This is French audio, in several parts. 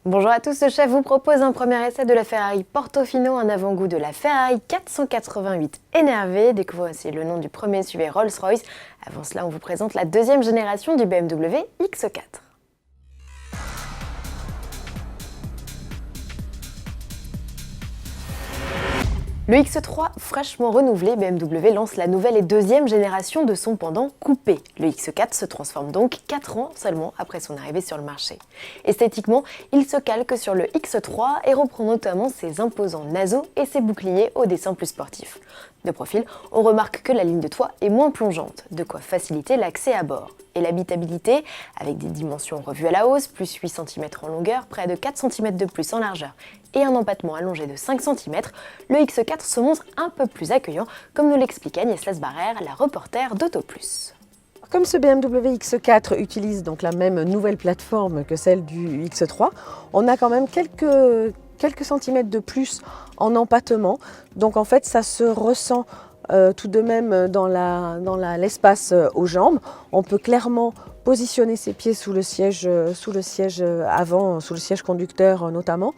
Bonjour à tous, le chef vous propose un premier essai de la Ferrari Portofino, un avant-goût de la Ferrari 488 énervé. Découvrez aussi le nom du premier SUV Rolls-Royce. Avant cela, on vous présente la deuxième génération du BMW X4. Le X3 fraîchement renouvelé, BMW lance la nouvelle et deuxième génération de son pendant coupé. Le X4 se transforme donc 4 ans seulement après son arrivée sur le marché. Esthétiquement, il se calque sur le X3 et reprend notamment ses imposants naseaux et ses boucliers au dessin plus sportif. De profil, on remarque que la ligne de toit est moins plongeante, de quoi faciliter l'accès à bord. Et l'habitabilité, avec des dimensions revues à la hausse, plus 8 cm en longueur, près de 4 cm de plus en largeur et un empattement allongé de 5 cm, le X4 se montre un peu plus accueillant, comme nous l'explique Agnès Lasbarère, la reporter d'AutoPlus. Comme ce BMW X4 utilise donc la même nouvelle plateforme que celle du X3, on a quand même quelques centimètres de plus en empattement. Donc en fait, ça se ressent tout de même dans l'espace aux jambes. On peut clairement positionner ses pieds sous le siège avant, sous le siège conducteur notamment.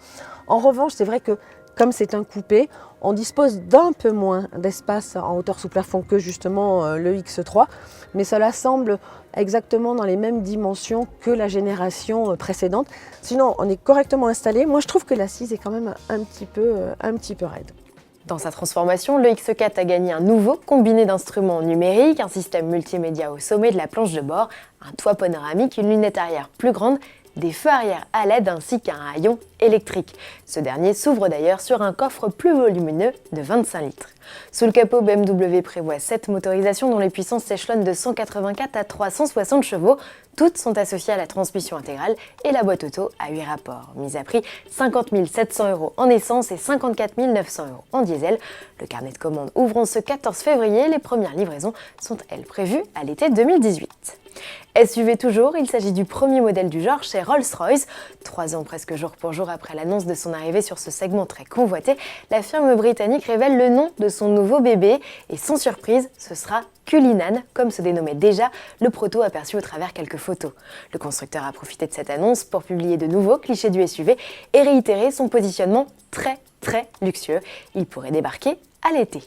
En revanche, c'est vrai que comme c'est un coupé, on dispose d'un peu moins d'espace en hauteur sous plafond que justement le X3, mais cela semble exactement dans les mêmes dimensions que la génération précédente. Sinon, on est correctement installé. Moi, je trouve que l'assise est quand même un petit peu raide. Dans sa transformation, le X4 a gagné un nouveau combiné d'instruments numériques, un système multimédia au sommet de la planche de bord, un toit panoramique, une lunette arrière plus grande, des feux arrière à LED ainsi qu'un haillon électrique. Ce dernier s'ouvre d'ailleurs sur un coffre plus volumineux de 25 litres. Sous le capot, BMW prévoit 7 motorisations dont les puissances s'échelonnent de 184 à 360 chevaux. Toutes sont associées à la transmission intégrale et la boîte auto à 8 rapports. Mise à prix 50 700 € en essence et 54 900 € en diesel. Le carnet de commandes ouvrant ce 14 février, les premières livraisons sont elles prévues à l'été 2018. SUV toujours, il s'agit du premier modèle du genre chez Rolls-Royce. 3 ans presque jour pour jour après l'annonce de son arrivée sur ce segment très convoité, la firme britannique révèle le nom de son nouveau bébé et sans surprise, ce sera Cullinan, comme se dénommait déjà le proto aperçu au travers quelques photos. Le constructeur a profité de cette annonce pour publier de nouveaux clichés du SUV et réitérer son positionnement très luxueux. Il pourrait débarquer à l'été.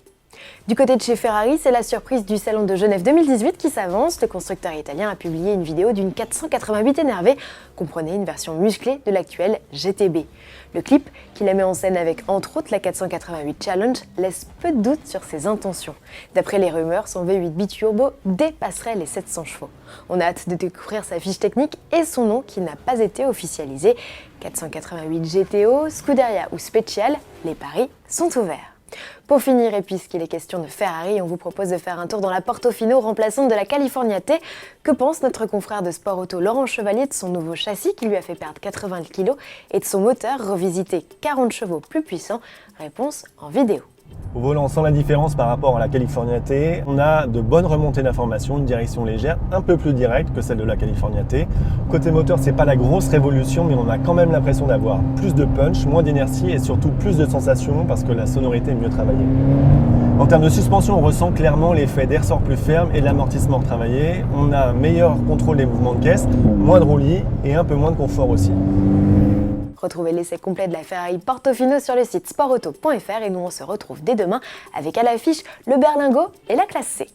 Du côté de chez Ferrari, c'est la surprise du Salon de Genève 2018 qui s'avance. Le constructeur italien a publié une vidéo d'une 488 énervée, comprenait une version musclée de l'actuelle GTB. Le clip, qui la met en scène avec entre autres la 488 Challenge, laisse peu de doute sur ses intentions. D'après les rumeurs, son V8 biturbo dépasserait les 700 chevaux. On a hâte de découvrir sa fiche technique et son nom qui n'a pas été officialisé. 488 GTO, Scuderia ou Special, les paris sont ouverts. Pour finir, et puisqu'il est question de Ferrari, on vous propose de faire un tour dans la Portofino remplaçante de la California T. Que pense notre confrère de Sport Auto Laurent Chevalier de son nouveau châssis qui lui a fait perdre 80 kg et de son moteur revisité 40 chevaux plus puissant? Réponse en vidéo. Au volant, sans la différence par rapport à la California T, on a de bonnes remontées d'informations, une direction légère, un peu plus directe que celle de la California T. Côté moteur, c'est pas la grosse révolution, mais on a quand même l'impression d'avoir plus de punch, moins d'inertie et surtout plus de sensations parce que la sonorité est mieux travaillée. En termes de suspension, on ressent clairement l'effet d'air ressort plus ferme et de l'amortissement retravaillé. On a un meilleur contrôle des mouvements de caisse, moins de roulis et un peu moins de confort aussi. Retrouvez l'essai complet de la Ferrari Portofino sur le site sportauto.fr et nous on se retrouve dès demain avec à l'affiche le berlingot et la classe C.